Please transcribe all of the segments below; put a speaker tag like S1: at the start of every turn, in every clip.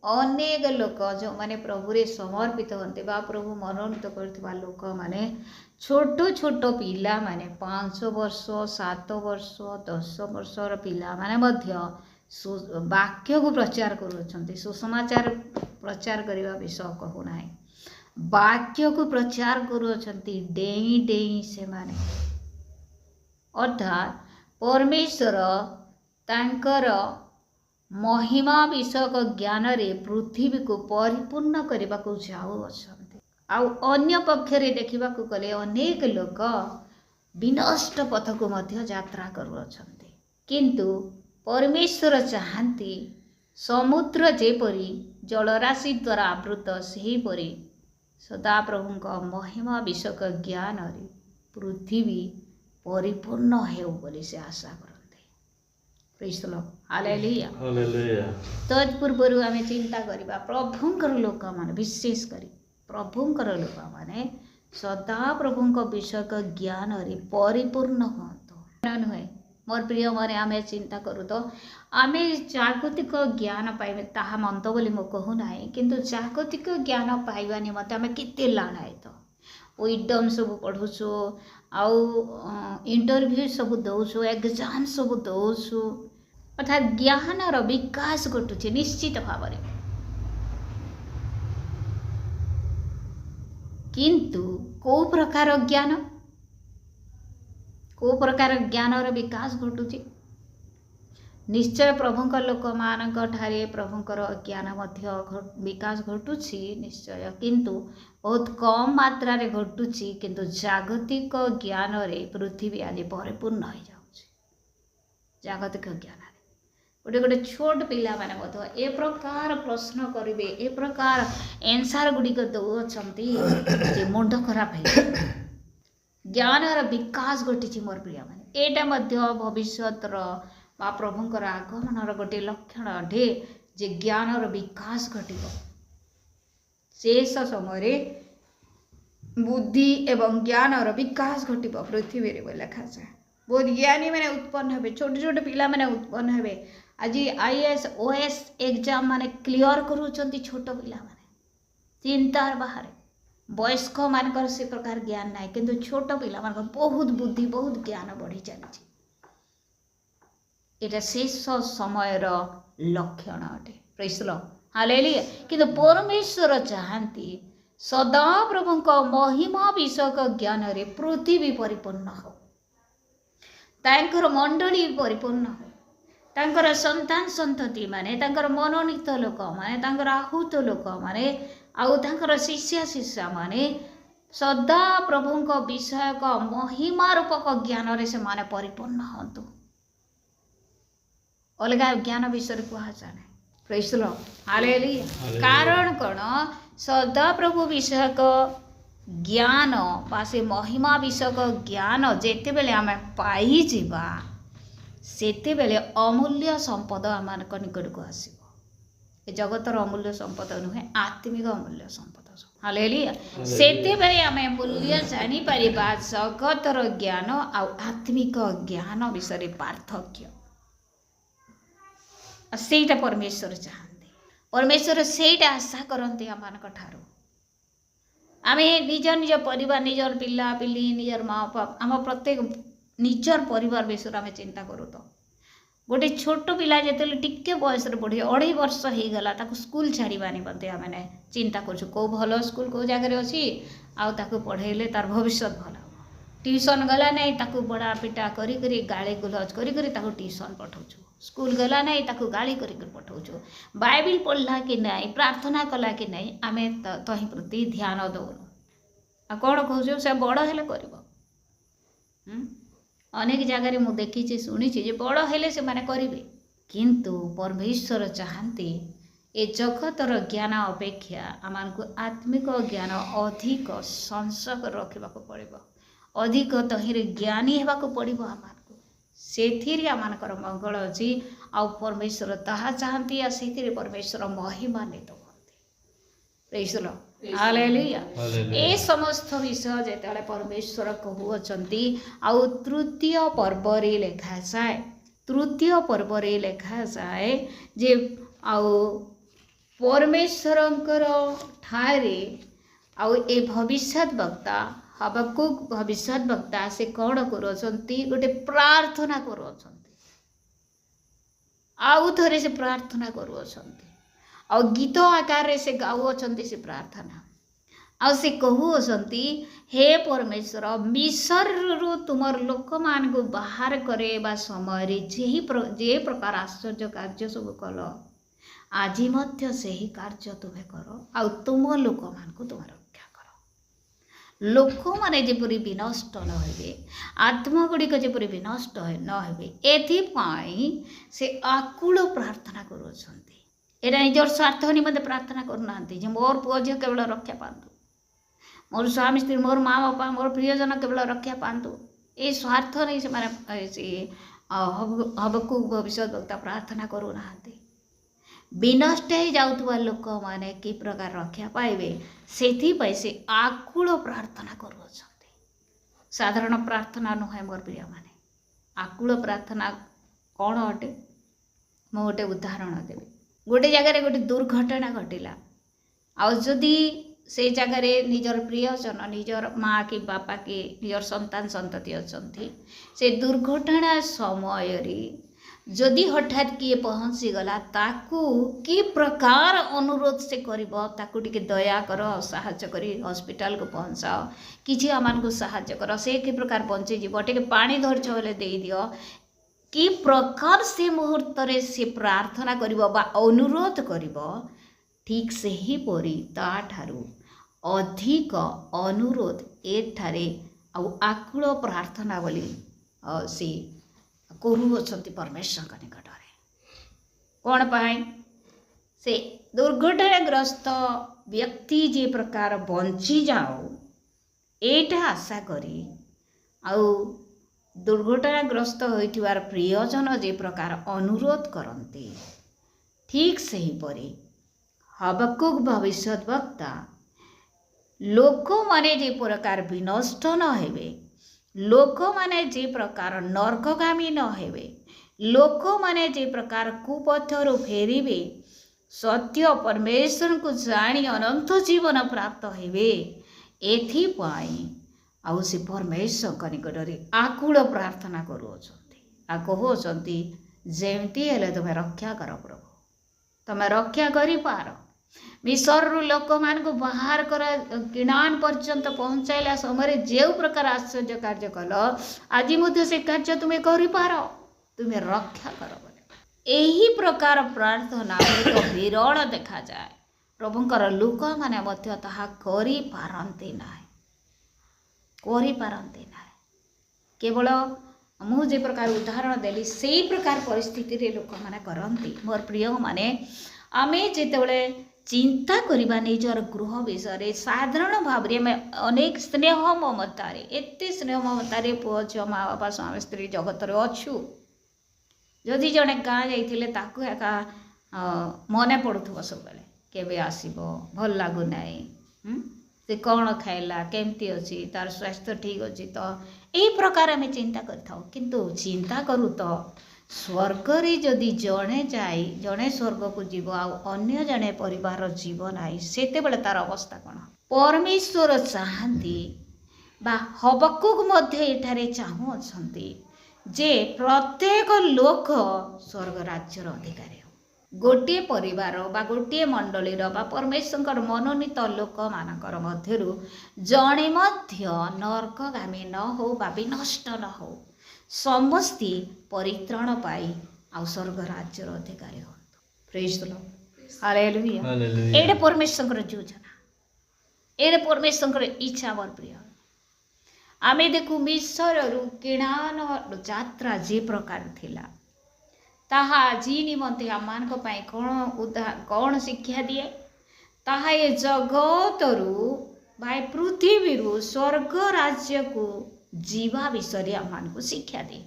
S1: अनेक लोक जो माने प्रभु रे समर्पित होते बा प्रभु मनोनीत करथिबा लोक माने छोट छोट पिला माने 5 वर्ष 7 वर्ष 10 वर्षर पिला माने मध्य वाक्य को प्रचार करूछंती सुसमाचार प्रचार करने विषय कहूना वाक्य को प्रचार करूछंती डेई डेई से माने अर्थात परमेश्वर तांकर महिमा विषयक ज्ञान रे पृथ्वी को परिपूर्ण करने को जाऊछंती आउ अन्य पक्षरे देखा गले अनेक लोक विनष्ट पथ को मध्य यात्रा करूछंती किंतु परमेश्वर चाहती समुद्र जेपरी जलराशि द्वारा आवृत सेहीपरि सदा प्रभु महिमा विषयक ज्ञान रे पृथ्वी परिपूर्ण हेउ बोली से आशा करते। Praise the Lord hallelujah hallelujah. तत्पूर्व आम चिंता करवा प्रभुंकर लोक मान विशेष करी प्रभुंकर लोक माने सदा प्रभुंक विषयक ज्ञान रे परिपूर्ण होतो नुहे मोर प्रिय माने आमे चिंता करू तो आमे जागतिक ज्ञान पाइबे ताहा मंत बोली मो कहू नाही किंतु जागतिक ज्ञान पाइबा निमते आमे केते लाणाय तो विडम सब पढ़ुछु आउ इंटरव्यू सब दउछु एग्जाम सब दउछु अर्थात ज्ञान रो विकास घटुछि निश्चित भाव रे किंतु को प्रकार ज्ञान को प्रकार ज्ञान विकास घटुची निश्चय प्रभुंक लोक मान ठारे प्रभुंकर ज्ञान मध्य विकास घटुची निश्चय किंतु बहुत कम मात्रा रे घटुची किंतु जागतिक ज्ञान रे पृथ्वी आज परिपूर्ण हो जाउची जागतिक ज्ञान गोटे गोटे छोट पिला माने मध्य ए प्रकार प्रश्न करिवे ए प्रकार आंसर गुडिक दउछंती जे मुंड खराब है ज्ञान विकास घटी मोर प्रिय माने एटा मध्य भविष्यतर बा प्रभुंकर आगमनर गोटे लक्षण अटे जे ज्ञान विकास घटिब शेष समय बुद्धि एवं ज्ञान विकास घटिब पृथ्वी रे लिखा जाए बहुत ज्ञानी मैंने उत्पन्न हे छोटे छोटे पिला मैंने उत्पन्न हे आज आईएएस ओएस एग्जाम माने क्लियर करूछंती छोट पिला माने चिंतार बाहर वयस्क मानकर से प्रकार ज्ञान ना किंतु छोट पिला मान बहुत बुद्धि बहुत ज्ञान बढ़ी चली एटा शेष समय लक्षण अटे प्रेज द लॉर्ड हालेलुया किंतु परमेश्वर चाहती सदा प्रभुंक महिमा विषयक ज्ञान रे पृथ्वी परिपूर्ण हो तांकर मंडली परिपूर्ण हो तांकर संतान संतति माने तांकर मनोनीत लोक माने तांकर आहूत लोक माने आउ तांकर शिष्य शिष्या माने सदा प्रभुंक विषयक महिमा रूपक ज्ञान रे से माने परिपूर्ण हंतु अलगा ज्ञान विषय कहा जाने प्रेज द लॉर्ड हालेलुया कारण कौन सदा प्रभु विषयक ज्ञान बा से महिमा विषयक ज्ञान जेते बेले आमे पाई जिबा सेते बेले अमूल्य संपद आम निकट को आसीबो ए जगतर अमूल्य संपद नुहे आत्मिक अमूल्य संपद हालेलुया सेते बेले आमे मूल्य जानि परिबा जगतर ज्ञान आ आत्मिक ज्ञान विषय पार्थक्य सेटा परमेश्वर चाहते परमेश्वर सेटा आशा करते आम ठारू आमे निज निज परिवार निजर पिला पिली निजर माँ बाप आम प्रत्येक निजर परिवार विषय आम चिंता करूँ तो गोटे छोट पिला जिते टिके बयस बढ़ी 2.5 वर्ष हो गला स्कूल छाड़ा निमते आम चिंता करो भल स्कूल कौ जगह अच्छी आउ पढ़ेले तार भविष्य भल ट्यूशन गला नहीं ताकू बड़ा पिटा करी गाली गुलज करी ट्यूशन पठाऊँ स्कूल गला नहीं ताकू गाली करी पठाऊँ बाइबिल पढ़ला कि नहीं प्रार्थना कला कि नहीं आम तही प्रति ध्यान दौनु आ कौन कहूँ से बड़ हेले कर अनेक जगह मुझे देखी शुणी बड़ हेले से माने करेंगे किंतु परमेश्वर चाहती ए जगतर ज्ञान अपेक्षा आमको आत्मिक ज्ञान अधिक संसक रखा पड़ो अधिक तहिरे ज्ञानी होगा पड़ो आमको से आमर मंगल अच्छी आउ परमेश्वर ताहा चाहती से परमेश्वर महिमान्वित होती प्रेज द लॉर्ड हालेलुया ए समस्त विषय जेतेबेले परमेश्वर कहउछंती आउ तृतीय पर्व रे लेखा जाए तृतीय पर्व रे लेखा जाए जे आउ परमेश्वरंकर ठारे आउ ए भविष्यत वक्ता हबकुक भविष्यत वक्ता से कौन करुछंती गोटे प्रार्थना करुछंती आउ थरे से प्रार्थना करुछंती आ गीत आकार से गाउछंती से प्रार्थना आ से कहूछंती हे परमेश्वर मिस्र तुमर लोक मान को बाहर करेबा समय जे प्रकार आश्चर्य कार्य सब कल आज मध्य सही कार्य तुम्हें कर आ तुम लोक मान को तुम रक्षा कर लोक माने जेपरि विनष्ट न हेबे आत्मा गुड़िक जेपरि विनष्ट न हेबे एथिपाई से आकुल प्रार्थना करुछंती एटा निजर स्वार्थ निमंते प्रार्थना करना जे मोर पुओ झियो केवल रक्षा पातु मोर स्वामी स्त्री मोर माँ बापा मोर प्रियजन केवल रक्षा पातु ए स्वार्थ नहीं से माने हबकु भविष्य वक्ता प्रार्थना करूना विनष्ट हो जाउथुवा लोक माने कि प्रकार रक्षा पाइबे सेथि से आकुल प्रार्थना करुछंती साधारण प्रार्थना नुहे मोर प्रिय माने आकुल प्रार्थना कौन अटे मु गोटे उदाहरण देवी गोटे जगह गोटे दुर्घटना घटिला आ जदि से जगार निजर प्रियजन निजर माँ कि बापा कि निजर संतान संतति अच्छी से दुर्घटना समय जदि हठात किए पहुँची गला ताकू कि प्रकार अनुरोध से करिबो ताकू टिके दया कर साहाय्य करी हॉस्पिटल को पहुँचाओ किछि आमान को साहाय्य कर से कि प्रकार बंची जीव टिके पानी धरछ बोले दे दियो कि प्रकार से मुहूर्त रे से प्रार्थना करिबो बा अनुरोध करिबो ठीक से ही परी ता ठारू अधिक अनुरोध एठारे आकुल प्रार्थना बोली सी करुछंती परमेश्वर निकट कौन पाए से दुर्घटनाग्रस्त व्यक्ति जे प्रकार बंची जाओ एटा आशा करी आउ दुर्घटनाग्रस्त होइथिवार प्रियजन जे प्रकार अनुरोध करते ठीक से ही परी हबकुक भविष्यत वक्ता लोक माने जे प्रकार विनष्ट न हेबे लोक माने जे प्रकार नरकगामी न हेबे लोक माने जे प्रकार कुपथरु फेरिबे सत्य परमेश्वर को जानी अनंत जीवन प्राप्त हेबे एथिपाई आउ से परमेश्वर निकटरे आकुल प्रार्थना करुछंती आ कहउछंती जेमती हेले तुमे रक्षा कर प्रभु तुमे रक्षा करि पार मिस्र लोक मान को बाहर कर किनान पर्यंत पहुँचाइला समय जो प्रकार आश्चर्य कार्य कल आज मुझे से कार्य तुम्हें कर तुम्हें रक्षा कर यही प्रकार प्रार्थना एक विरल देखा जाए प्रभुंकर लोक माने मध्य ताहा करि पारंती नाही केवल मुझे प्रकार उदाहरण देली से प्रकार परिस्थिति रे लोक माने करंती मोर प्रिय माने आमे जेतेबेले चिंता करिबा निजर गृह विषय साधारण भाव में अनेक स्नेह ममतार एत स्नेह ममतार पुओ झील माँ बापा स्वामी स्त्री जगत अच्छु जदि जड़े गाँ जाइए मन पड़ुव सब बेले केबे आसीबो भल लगुना से कौन खाइला केमती अच्छी तार स्वास्थ्य ठीक अच्छी तो यही प्रकार आम चिंता करूँ चिंता करूँ तो स्वर्ग रे जदि जड़े जाए जड़े स्वर्ग को जीव अन्य जड़े परिवार जीव ना सेते बेले तार अवस्था कौन परमेश्वर चाहती बा हबकुक मध्य एठारे चाहू अच्छी जे प्रत्येक लोक स्वर्ग राज्यर अधिकारी गोटे परिवार बा गोटे मंडलीर बा परमेश्वर मनोनीत लोक मानकर मध्यरु जड़े मध्य नरकगामी न हो बा विनष्ट न हो समस्ती परित्राण पाई आ स्वर्ग राज्यर अधिकारी हो प्रेज द लॉर्ड हालेलुया एडे परमेश्वर योजना एडे परमेश्वर इच्छा मोर प्रिय आमे देखु मिस्ररु किणान यात्रा जे प्रकार थिला ताहा आज निमंते आमान कौन शिक्षा दिए ताहा ये जगतरु भाई पृथ्वी स्वर्ग राज्य को जीवा विषय आमान को शिक्षा दे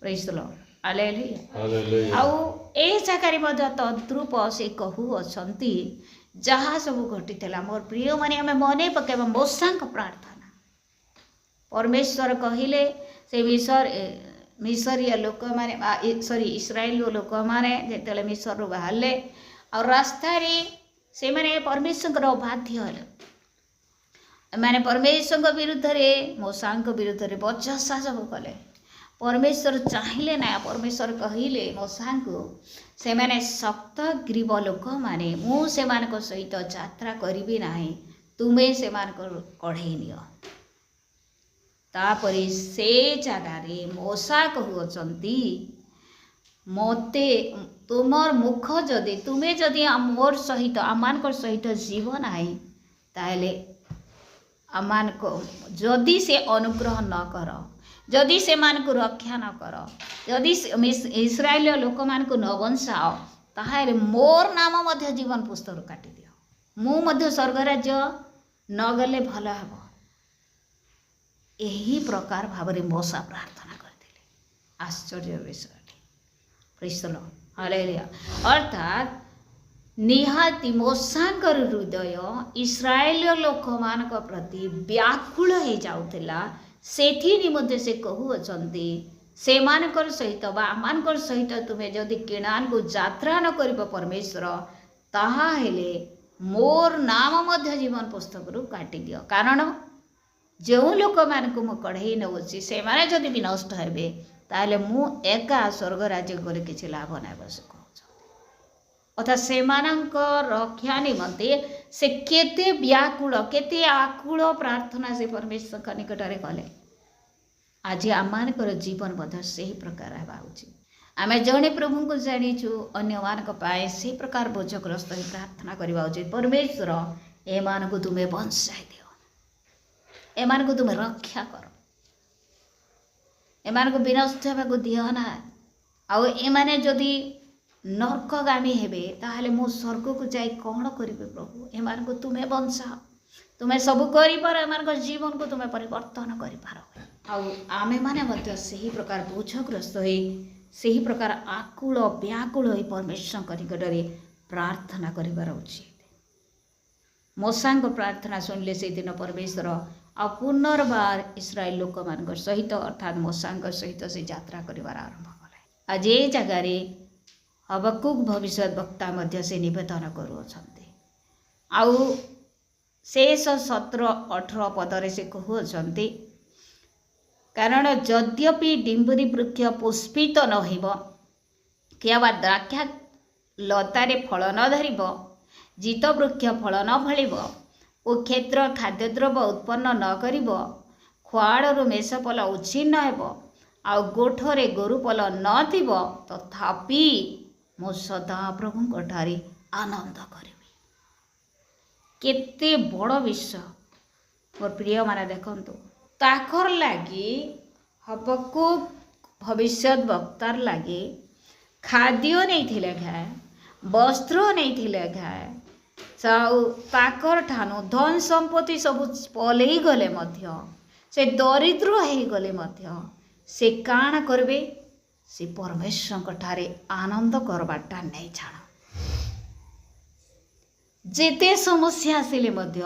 S1: प्रेज द लॉर्ड हालेलुया आउ ए जाकारी मध्य तद्रूप से कहू अछंती जहाँ सब घटीला मोर प्रिय माने आमे मने पकेबा मोसांक प्रार्थना परमेश्वर कहिले से मिसरीय लोक माने सॉरी इस्राएल लोक माने जेतेले मिस्र बाहरले ଆଉ ରାସ୍ତାରେ ସେମାନେ ପରମେଶ୍ୱରଙ୍କର ବାଧ୍ୟ ହେଲେ। ଏମାନେ ପରମେଶ୍ୱରଙ୍କ ବିରୁଦ୍ଧରେ ମୋସାଙ୍କ ବିରୁଦ୍ଧରେ ବଚସା ସବୁ କଲେ। ପରମେଶ୍ୱର ଚାହିଁଲେ ନା, ପରମେଶ୍ୱର କହିଲେ ମୋସାଙ୍କୁ, ସେମାନେ ଶକ୍ତ ଗ୍ରୀବ ଲୋକମାନେ, ମୁଁ ସେମାନଙ୍କ ସହିତ ଯାତ୍ରା କରିବି ନାହିଁ, ତୁମେ ସେମାନଙ୍କ କଢ଼େଇ ନିଅ। ତାପରେ ସେ ଜାଗାରେ ମୋସା କହୁଅଛନ୍ତି, ମୋତେ ତୁମର ମୁଖ ଯଦି ତୁମେ ଯଦି ମୋର ସହିତ ଆମମାନଙ୍କ ସହିତ ଯିବ ନାହିଁ, ତାହେଲେ ଆମମାନଙ୍କ ଯଦି ସେ ଅନୁଗ୍ରହ ନ କର, ଯଦି ସେମାନଙ୍କୁ ରକ୍ଷା ନ କର, ଯଦି ଇସ୍ରାଏଲ ଲୋକମାନଙ୍କୁ ନ ବଞ୍ଚାଅ, ତାହେଲେ ମୋର ନାମ ମଧ୍ୟ ଜୀବନ ପୁସ୍ତକରୁ କାଟିଦିଅ। ମୁଁ ମଧ୍ୟ ସ୍ୱର୍ଗରାଜ୍ୟ ନ ଗଲେ ଭଲ ହେବ। ଏହି ପ୍ରକାର ଭାବରେ ମୋସା ପ୍ରାର୍ଥନା କରିଥିଲେ। ଆଶ୍ଚର୍ଯ୍ୟ ବିଷୟଟି। ପ୍ରେଜ୍ ଦ ଲର୍ଡ, ହାଲେଲୁୟା। ଅର୍ଥାତ୍ ନିହାତି ମୋସାଙ୍କର ହୃଦୟ ଇସ୍ରାଏଲ ଲୋକମାନଙ୍କ ପ୍ରତି ବ୍ୟାକୁଳ ହେଇଯାଉଥିଲା। ସେଥି ନିମନ୍ତେ ସେ କହୁଅଛନ୍ତି, ସେମାନଙ୍କର ସହିତ ବା ଆମମାନଙ୍କର ସହିତ ତୁମେ ଯଦି କେନାନକୁ ଯାତ୍ରା ନ କରିବ ପରମେଶ୍ୱର, ତାହେଲେ ମୋର ନାମ ମଧ୍ୟ ଜୀବନ ପୁସ୍ତକରୁ କାଟିଦିଅ। କାରଣ ଯେଉଁ ଲୋକମାନଙ୍କୁ ମୁଁ କଢ଼େଇ ନେଉଛି ସେମାନେ ଯଦି ବି ନଷ୍ଟ ହେବେ, ତାହେଲେ ମୁଁ ଏକା ସ୍ୱର୍ଗ ରାଜ୍ୟ କରି କିଛି ଲାଭ ନାହିଁ ବୋଲି ସେ କହୁଛନ୍ତି। ଅର୍ଥାତ୍ ସେମାନଙ୍କ ରକ୍ଷା ନିମନ୍ତେ ସେ କେତେ ବ୍ୟାକୁଳ, କେତେ ଆକୁଳ ପ୍ରାର୍ଥନା ସେ ପରମେଶ୍ୱରଙ୍କ ନିକଟରେ କଲେ। ଆଜି ଆମମାନଙ୍କର ଜୀବନ ମଧ୍ୟ ସେହି ପ୍ରକାର ହେବା ଉଚିତ। ଆମେ ଜଣେ ପ୍ରଭୁଙ୍କୁ ଜାଣିଛୁ, ଅନ୍ୟମାନଙ୍କ ପାଇଁ ସେହି ପ୍ରକାର ବୋଝଗ୍ରସ୍ତ ହୋଇ ପ୍ରାର୍ଥନା କରିବା ଉଚିତ। ପରମେଶ୍ୱର, ଏମାନଙ୍କୁ ତୁମେ ବଞ୍ଚାଇ ଦିଅ, ଏମାନଙ୍କୁ ତୁମେ ରକ୍ଷା କର, ଏମାନଙ୍କୁ ବିନଷ୍ଟ ହେବାକୁ ଦିଅ ନା। ଆଉ ଏମାନେ ଯଦି ନର୍କଗାମୀ ହେବେ, ତାହେଲେ ମୁଁ ସ୍ୱର୍ଗକୁ ଯାଇ କ'ଣ କରିବି ପ୍ରଭୁ? ଏମାନଙ୍କୁ ତୁମେ ବଞ୍ଚାଅ, ତୁମେ ସବୁ କରିପାର, ଏମାନଙ୍କ ଜୀବନକୁ ତୁମେ ପରିବର୍ତ୍ତନ କରିପାର। ଆଉ ଆମେମାନେ ମଧ୍ୟ ସେହି ପ୍ରକାର ବୋଝଗ୍ରସ୍ତ ହୋଇ, ସେହି ପ୍ରକାର ଆକୁଳ ବ୍ୟାକୁଳ ହୋଇ ପରମେଶ୍ୱରଙ୍କ ନିକଟରେ ପ୍ରାର୍ଥନା କରିବାର ଉଚିତ। ମୋସାଙ୍କ ପ୍ରାର୍ଥନା ଶୁଣିଲେ ସେଦିନ ପରମେଶ୍ୱର ଆଉ ପୁନର୍ବାର ଇସ୍ରାଏଲ ଲୋକମାନଙ୍କ ସହିତ, ଅର୍ଥାତ୍ ମୋସାଙ୍କ ସହିତ ସେ ଯାତ୍ରା କରିବାର ଆରମ୍ଭ କଲେ। ଆଜି ଏ ଜାଗାରେ ହବକୁକ ଭବିଷ୍ୟତ ବକ୍ତା ମଧ୍ୟ ସେ ନିବେଦନ କରୁଅଛନ୍ତି। ଆଉ ଶେଷ 17-18 ପଦରେ ସେ କହୁଅଛନ୍ତି, କାରଣ ଯଦ୍ୟପି ଡିମ୍ବୁରି ବୃକ୍ଷ ପୁଷ୍ପିତ ନ ହେବ, କିମ୍ବା ଦ୍ରାକ୍ଷା ଲତାରେ ଫଳ ନ ଧରିବ, ଜିତ ବୃକ୍ଷ ଫଳ ନ ଫଳିବ ଓ କ୍ଷେତ୍ର ଖାଦ୍ୟଦ୍ରବ୍ୟ ଉତ୍ପନ୍ନ ନ କରିବ, ଖୁଆଡ଼ରୁ ମେଷପଲ ଉଚ୍ଛିନ୍ନ ହେବ, ଆଉ ଗୋଠରେ ଗୋରୁପଲ ନଥିବ, ତଥାପି ମୁଁ ସଦାପ୍ରଭୁଙ୍କ ଠାରେ ଆନନ୍ଦ କରିବି। କେତେ ବଡ଼ ବିଷୟ ମୋର ପ୍ରିୟମାନେ। ଦେଖନ୍ତୁ, ତାକର ଲାଗି ହବକୁକ ଭବିଷ୍ୟତ ବକ୍ତାର ଲାଗି ଖାଦ୍ୟ ନେଇଥିଲେ ଘାଏ, ବସ୍ତ୍ର ନେଇଥିଲେ ଘାଏ, ଆଉ ତାକର ଠାନୁ ଧନ ସମ୍ପତ୍ତି ସବୁ ପଲେଇ ଗଲେ ମଧ୍ୟ, ସେ ଦରିଦ୍ର ହେଇଗଲେ ମଧ୍ୟ, ସେ କାଣ କରିବେ? ସେ ପରମେଶ୍ୱରଙ୍କ ଠାରେ ଆନନ୍ଦ କରବାଟା ନେଇ ଛାଣ। ଯେତେ ସମସ୍ୟା ଆସିଲେ ମଧ୍ୟ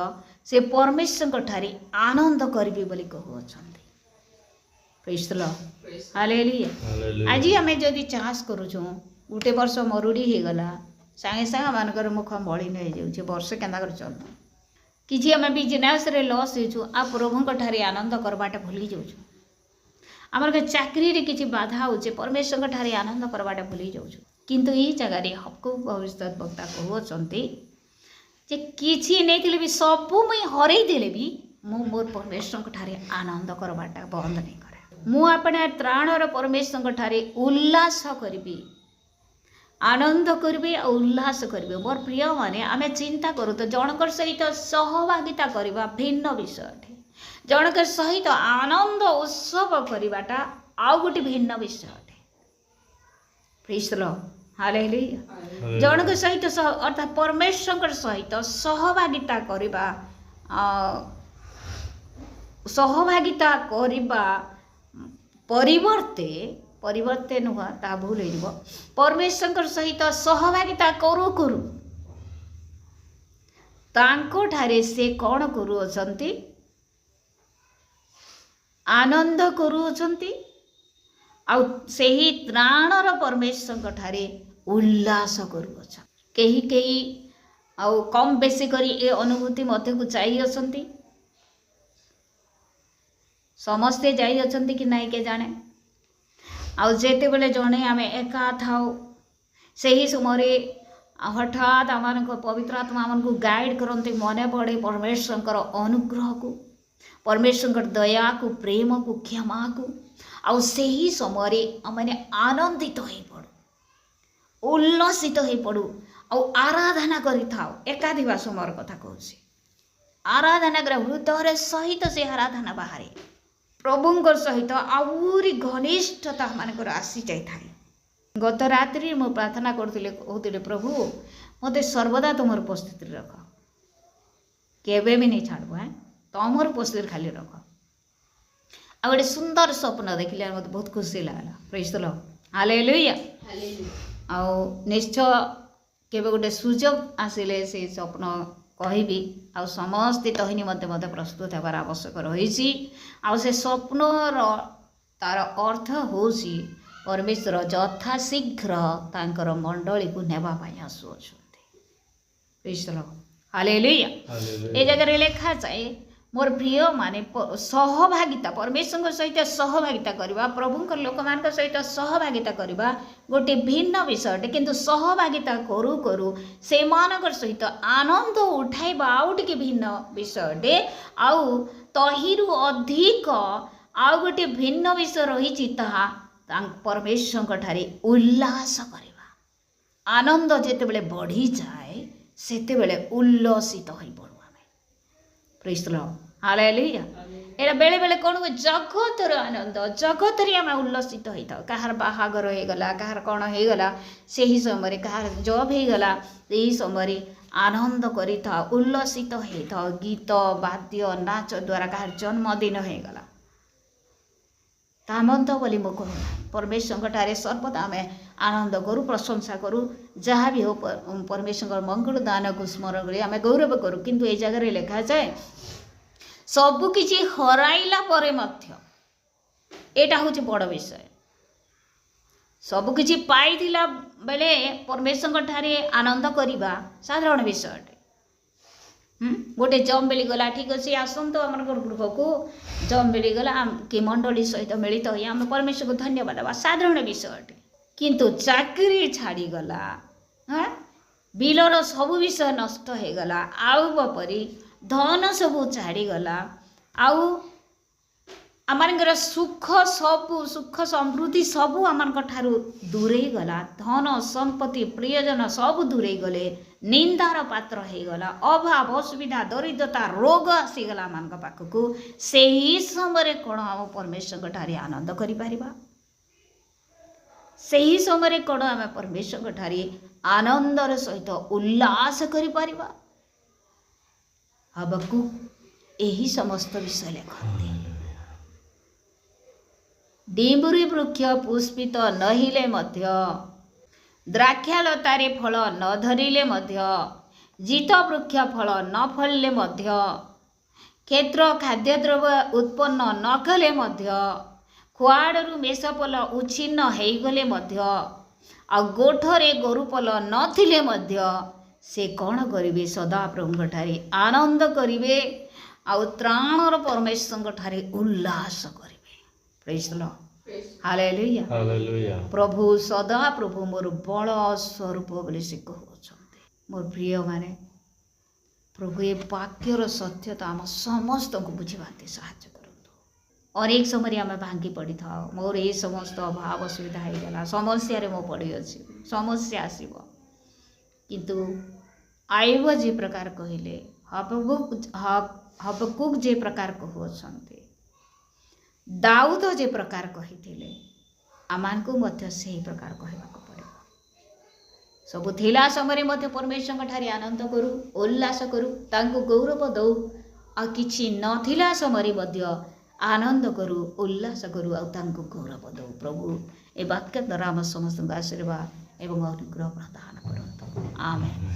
S1: ସେ ପରମେଶ୍ୱରଙ୍କ ଠାରେ ଆନନ୍ଦ କରିବେ ବୋଲି କହୁଅଛନ୍ତି। ପ୍ରେଜ୍ ଦ ଲର୍ଡ, ହାଲେଲୁୟା। ଆଜି ଆମେ ଯଦି ଚାଷ କରୁଛୁ, ଗୋଟେ ବର୍ଷ ମରୁଡ଼ି ହେଇଗଲା, ସାଙ୍ଗେ ସାଙ୍ଗେ ଆମମାନଙ୍କର ମୁଖ ମଳିନ ହେଇଯାଉଛି, ବର୍ଷେ କେନ୍ତା କରି ଚଲୁ। କିଛି ଆମେ ବିଜନେସ୍ରେ ଲସ୍ ହେଉଛୁ, ଆଉ ପ୍ରଭୁଙ୍କ ଠାରେ ଆନନ୍ଦ କରବାଟା ଭୁଲି ଯାଉଛୁ। ଆମର ଚାକିରିରେ କିଛି ବାଧା ହେଉଛି, ପରମେଶ୍ୱରଙ୍କ ଠାରେ ଆନନ୍ଦ କରବାଟା ଭୁଲି ଯାଉଛୁ। କିନ୍ତୁ ଏଇ ଜାଗାରେ ହବକୁକ ଭବିଷ୍ୟତ ବକ୍ତା କହୁଅଛନ୍ତି ଯେ କିଛି ନେଇଥିଲେ ବି, ସବୁ ମୁଇଁ ହରେଇ ଦେଲେ ବି, ମୁଁ ମୋର ପରମେଶ୍ୱରଙ୍କ ଠାରେ ଆନନ୍ଦ କରବାଟା ବନ୍ଦ ନାଇଁ କରେ। ମୁଁ ଆପଣା ତ୍ରାଣର ପରମେଶ୍ୱରଙ୍କ ଠାରେ ଉଲ୍ଲାସ କରିବି, ଆନନ୍ଦ କରିବି ଆଉ ଉଲ୍ଲାସ କରିବି। ମୋର ପ୍ରିୟମାନେ, ଆମେ ଚିନ୍ତା କରୁ ତ ଜଣଙ୍କର ସହିତ ସହଭାଗିତା କରିବା ଭିନ୍ନ ବିଷୟ ଅଟେ। ଜଣଙ୍କ ସହିତ ଆନନ୍ଦ ଉତ୍ସବ କରିବାଟା ଆଉ ଗୋଟେ ଭିନ୍ନ ବିଷୟ ଅଟେ। ପ୍ରେଜ୍ ଦ ଲର୍ଡ, ହାଲେଲୁୟା। ଜଣଙ୍କ ସହିତ ଅର୍ଥାତ୍ ପରମେଶ୍ୱରଙ୍କ ସହିତ ସହଭାଗିତା କରିବା, ସହଭାଗିତା କରିବା ପରିବର୍ତ୍ତେ ନୁହଁ, ତାହା ଭୁଲ ହେଇଯିବ। ପରମେଶ୍ୱରଙ୍କ ସହିତ ସହଭାଗିତା କରୁ କରୁ ତାଙ୍କଠାରେ ସେ କ'ଣ କରୁଅଛନ୍ତି? ଆନନ୍ଦ କରୁଅଛନ୍ତି, ଆଉ ସେହି ତ୍ରାଣର ପରମେଶ୍ୱରଙ୍କ ଠାରେ ଉଲ୍ଲାସ କରୁଅଛନ୍ତି। केही केही आउ कम बेसी करी ए अनुभूति मध्य को जाई अछंती समस्ते जाई अछंती कि नहीं के जाने आउ जेते बेले जणे आमे एका थाउ सही समय हठात आम पवित्र आत्मा आम को गाइड करते मन पड़े परमेश्वर अनुग्रह को परमेश्वर दया को प्रेम को क्षमा को आउ सही समय मैंने आनंदित हो पड़ू उल्लसित हो पड़ू आउ आराधना करि थाओ एकाधिवा समय कथा कहूँ आराधना कर हृदय सहित से आराधना बाहर प्रभुंर सहित आहरी घनिष्ठता मानकर आसी जाए। गत रात्रि मु प्रार्थना कहते प्रभु मते सर्वदा तुम उपस्थित रख केवे भी नहीं छाड़ू है तुम उपस्थित खाली रख आ गोटे सुंदर स्वप्न देखिले मत बहुत खुशी लगला प्रेज द लॉर्ड हालेलुया आउ निश्चय केवे गोटे सुजोग आसिले से स्वप्न कहबी आ समस्ते तहिनी मते मते प्रस्तुत होबार आवश्यक रही आ से स्वप्नर तार अर्थ होसी परमेश्वर यथा शीघ्र तांकर मंडली को नेबा पाई आसुअछंती प्रेज द लॉर्ड हालेलुया ए जगह लिखा जाए मोर प्रिय माने सहभागिता परमेश्वर सहित सहभागिता करवा प्रभुंकर लोक मान सहित सहभागिता करवा गोटे भिन्न विषय किंतु सहभागिता करू करू से मानकर सहित आनंद उठाइबा आउ टिके भिन्न विषय आउ तहिरु अधिक आउ गोटे भिन्न विषय रही ताहा परमेश्वर ठारे उल्लास करवा आनंद जेतेबेले बढ़ी जाए सेतेबेले उल्लसित होई पड़ू प्रेज द लॉर्ड हालेलुया एरा बेले बेले कोन जगतर आनंद जगतरी आम उल्लसित होता कहार बाहागर हो गला कहार कौन हो गला सही समय कहार जॉब हो गला यही समय आनंद करिथा उल्लसित होता गीत वाद्य नाच द्वारा कहार जन्मदिन हो गला तामंत बोली मो कहूना परमेश्वर ठारे सर्वदा आम आनंद करूँ प्रशंसा करूँ जहाँ भी हो परमेश्वर मंगल दान को स्मरण करी आम गौरव करूँ किंतु ए जगह लिखा जाए सबु किछि हराइला परे मध्य एटा होछि बड़ विषय सबु किछि पाइथिला बेले परमेश्वर ठारे आनंद करिबा साधारण विषय गोटे जम मिली गला ठीक अच्छे आसतु आम गृह को जम मिली गला कि मंडली सहित मिलित हो आम परमेश्वर को धन्यवाद देवा साधारण विषय किंतु चाकरी छाड़ी गला हाँ बिलर सबु विषय नष्ट हो गला आउ बपरी धन सबू छाड़ी गला आउ आमर सुख सबू सुख समृद्धि सबू आम ठारू दूरे गला धन संपत्ति प्रियजन सबू दूरे गले निंदार पात्र हो गला अभाव असुविधा दरिद्रता रोग आसीगला आम पाखक से ही समय कौन आम परमेश्वर ठारे आनंद करिपारिबा से ही समय कौन आम परमेश्वर ठारे आनंदर सहित उल्लास करिपारिबा हबकुक यही समस्त विषय लिखते डिम्बुरी वृक्ष पुष्पित नहिले मध्य द्राक्षालतारे फल न धरिले मध्य जीत वृक्ष फल न फलिले मध्य क्षेत्र खाद्यद्रव्य उत्पन्न न कले मध्य खुआड़ू मेषपल उच्छिन्न होगले मध्य आ गोठरे गोरुपल नथिले मध्य से कौन करिवे सदा प्रभु ठारे आनंद करिवे आउ त्राणर परमेश्वर ठारे उल्लास करिवे praise the Lord hallelujah hallelujah प्रभु सदा प्रभु मोर बल स्वरूप बोली से कहउछन्ते मोर प्रिय माने प्रभु ए वाक्यर सत्यता आम समस्त को बुझिबाते साहाय्य करंतु अनेक समय आम भांगी पड़ी था मोर ए समस्त अभाव असुविधा हो गला समस्या मो पड़ी अछि समस्या आसीबो किंतु आईब जे प्रकार कहले हबकुक जे प्रकार कहउछन्ते दाऊद जे प्रकार कहिथिले आमानकु मध्य सही प्रकार कहबाक पड़े सबु थिला समय मध्य परमेश्वर ठारे आनंद करू उल्लास करू तांको गौरव दौ आ किछि नथिला समय मध्य आनंद करू उल्लास करू आ तांको गौरव दौ प्रभु ए वाक्य द्वारा हम समस्त आशीर्वाद एवं अनुग्रह प्रदान करंतु आमेन।